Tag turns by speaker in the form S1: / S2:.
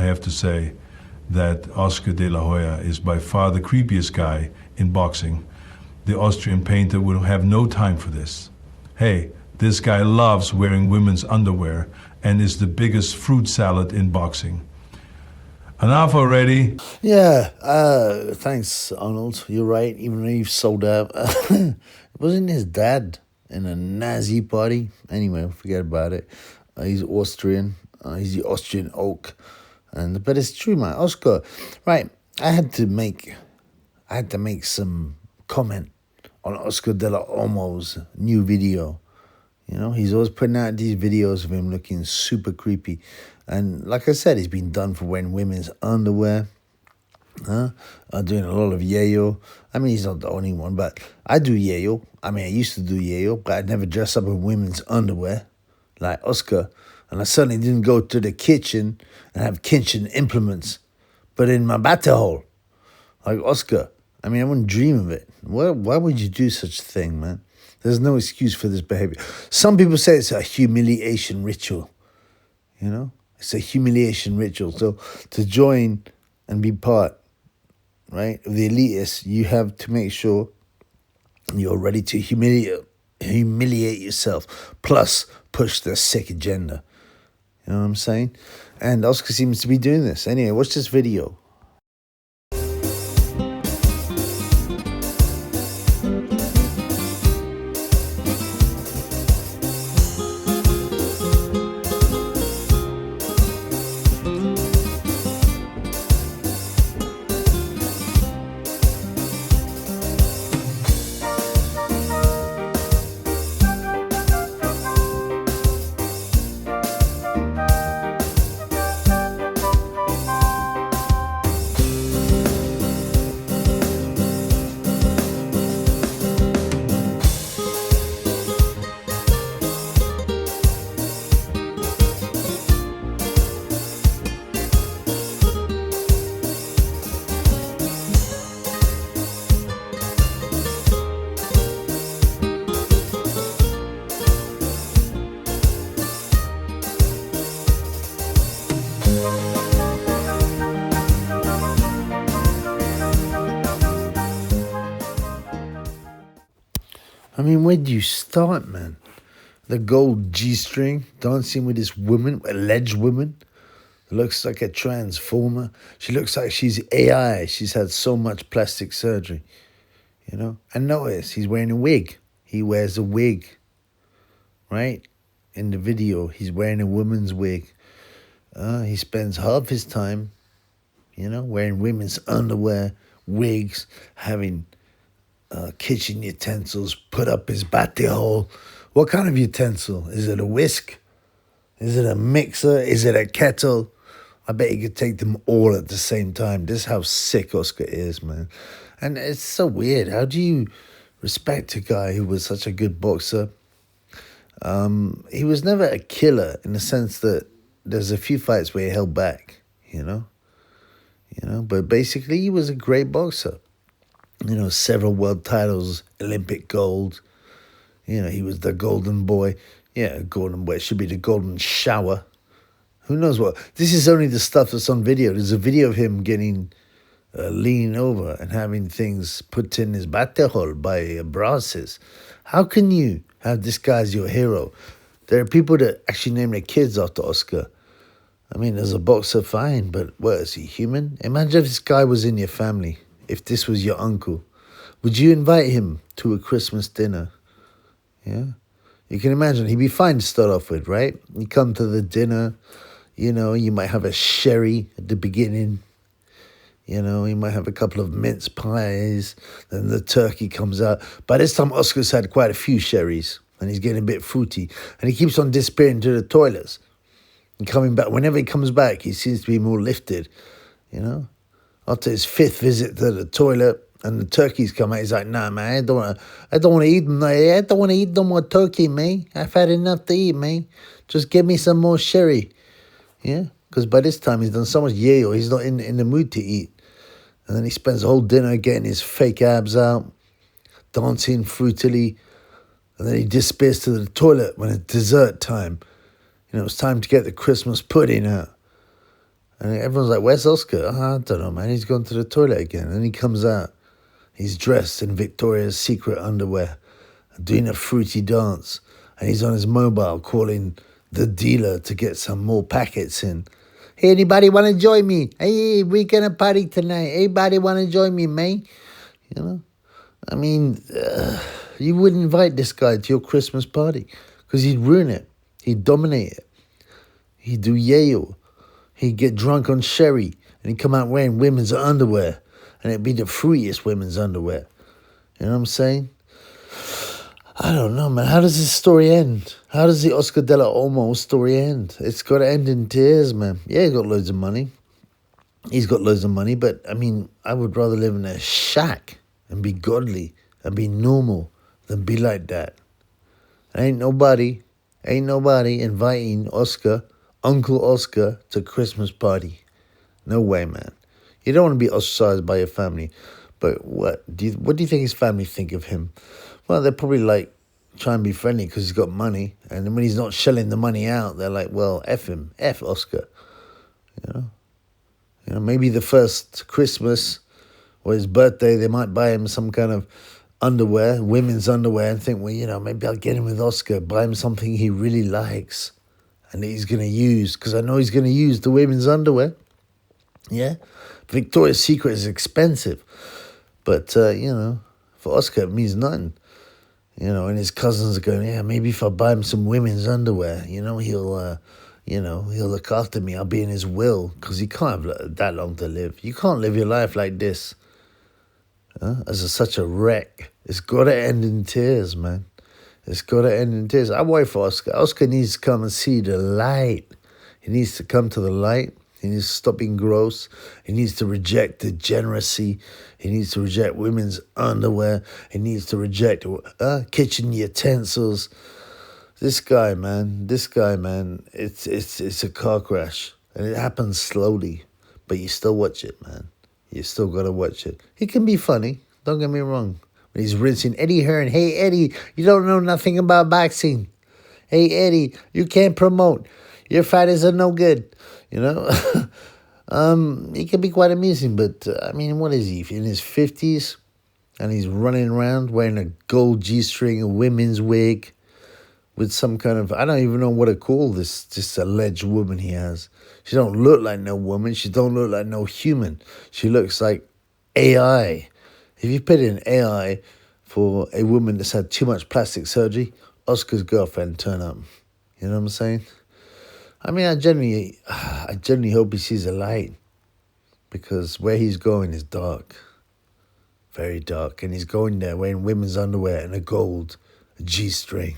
S1: I have to say that Oscar De La Hoya is by far the creepiest guy in boxing. The Austrian painter would have no time for this. Hey, this guy loves wearing women's underwear and is the biggest fruit salad in boxing. Enough already.
S2: Yeah, thanks, Arnold. You're right, even though you've sold out. Wasn't his dad in a Nazi party? Anyway, forget about it. He's Austrian. He's the Austrian oak. But it's true, man. Oscar, right, I had to make some comment on Oscar De La Hoya's new video. You know, he's always putting out these videos of him looking super creepy. And like I said, he's been done for wearing women's underwear, doing a lot of yayo. I mean, he's not the only one, but I do yayo. I mean, I used to do yayo, but I'd never dress up in women's underwear like Oscar. And I certainly didn't go to the kitchen and have kitchen implements, but in my battle hole, like Oscar. I mean, I wouldn't dream of it. Why would you do such a thing, man? There's no excuse for this behavior. Some people say it's a humiliation ritual, you know? It's a humiliation ritual. So to join and be part, right, of the elitists, you have to make sure you're ready to humiliate yourself, plus push the sick agenda. You know what I'm saying? And Oscar seems to be doing this. Anyway, watch this video. I mean, where do you start, man? The gold G-string, dancing with this woman, alleged woman, looks like a transformer. She looks like she's AI. She's had so much plastic surgery, you know? And notice, he's wearing a wig. He wears a wig, right? In the video, he's wearing a woman's wig. He spends half his time, you know, wearing women's underwear, wigs, having kitchen utensils put up his batty hole. What kind of utensil? Is it a whisk? Is it a mixer? Is it a kettle? I bet he could take them all at the same time. This is how sick Oscar is, man. And it's so weird. How do you respect a guy who was such a good boxer? He was never a killer in the sense that there's a few fights where he held back, you know? But basically he was a great boxer. You know, several world titles, Olympic gold. You know, he was the golden boy. Yeah, golden boy. It should be the golden shower. Who knows what? This is only the stuff that's on video. There's a video of him getting leaning over and having things put in his battle hole by brasses. How can you have this guy as your hero? There are people that actually name their kids after Oscar. I mean, as a boxer, fine, but what, is he human? Imagine if this guy was in your family. If this was your uncle, would you invite him to a Christmas dinner? Yeah. You can imagine, he'd be fine to start off with, right? You come to the dinner, you know, you might have a sherry at the beginning. You know, you might have a couple of mince pies, then the turkey comes out. By this time, Oscar's had quite a few sherries, and he's getting a bit fruity. And he keeps on disappearing to the toilets. And coming back, whenever he comes back, he seems to be more lifted, you know? After his fifth visit to the toilet and the turkeys come out, he's like, nah, man, I don't want to eat them. I don't want to eat no more turkey, man. I've had enough to eat, man. Just give me some more sherry. Yeah? Because by this time, he's done so much yayo, he's not in the mood to eat. And then he spends the whole dinner getting his fake abs out, dancing fruitily. And then he disappears to the toilet when it's dessert time. You know, it's time to get the Christmas pudding out. And everyone's like, where's Oscar? I don't know, man. He's gone to the toilet again. And he comes out. He's dressed in Victoria's Secret underwear, doing a fruity dance. And he's on his mobile calling the dealer to get some more packets in. Hey, anybody want to join me? Hey, we're going to party tonight. Anybody want to join me, man? You know? I mean, you wouldn't invite this guy to your Christmas party because he'd ruin it. He'd dominate it. He'd do yayo. He'd get drunk on sherry and he'd come out wearing women's underwear. And it'd be the fruitiest women's underwear. You know what I'm saying? I don't know, man. How does this story end? How does the Oscar De La Hoya story end? It's got to end in tears, man. Yeah, he's got loads of money. He's got loads of money, but, I mean, I would rather live in a shack and be godly and be normal than be like that. Ain't nobody inviting Uncle Oscar to a Christmas party. No way, man. You don't want to be ostracized by your family. But what do you think his family think of him? Well, they're probably like, try and be friendly because he's got money. And then when he's not shelling the money out, they're like, well, F him. F Oscar. You know, maybe the first Christmas or his birthday, they might buy him some kind of underwear, women's underwear, and think, well, you know, maybe I'll get him with Oscar, buy him something he really likes and that he's going to use, because I know he's going to use the women's underwear. Yeah? Victoria's Secret is expensive. But, you know, for Oscar, it means nothing. You know, and his cousins are going, yeah, maybe if I buy him some women's underwear, you know, he'll look after me. I'll be in his will, because he can't have that long to live. You can't live your life like this as such a wreck. It's got to end in tears, man. It's got to end in tears. I worry for Oscar. Oscar needs to come and see the light. He needs to come to the light. He needs to stop being gross. He needs to reject degeneracy. He needs to reject women's underwear. He needs to reject kitchen utensils. This guy, man, it's a car crash. And it happens slowly. But you still watch it, man. You still got to watch it. He can be funny. Don't get me wrong. But he's rinsing Eddie Hearn. Hey, Eddie, you don't know nothing about boxing. Hey, Eddie, you can't promote. Your fighters are no good. You know, he can be quite amusing, but I mean, what is he, in his 50s? And he's running around wearing a gold G-string, a women's wig, with some kind of, I don't even know what to call this alleged woman he has. She don't look like no woman. She don't look like no human. She looks like AI. If you put in AI for a woman that's had too much plastic surgery, Oscar's girlfriend turn up. You know what I'm saying? I mean, I genuinely hope he sees a light, because where he's going is dark, very dark, and he's going there wearing women's underwear and a gold G-string.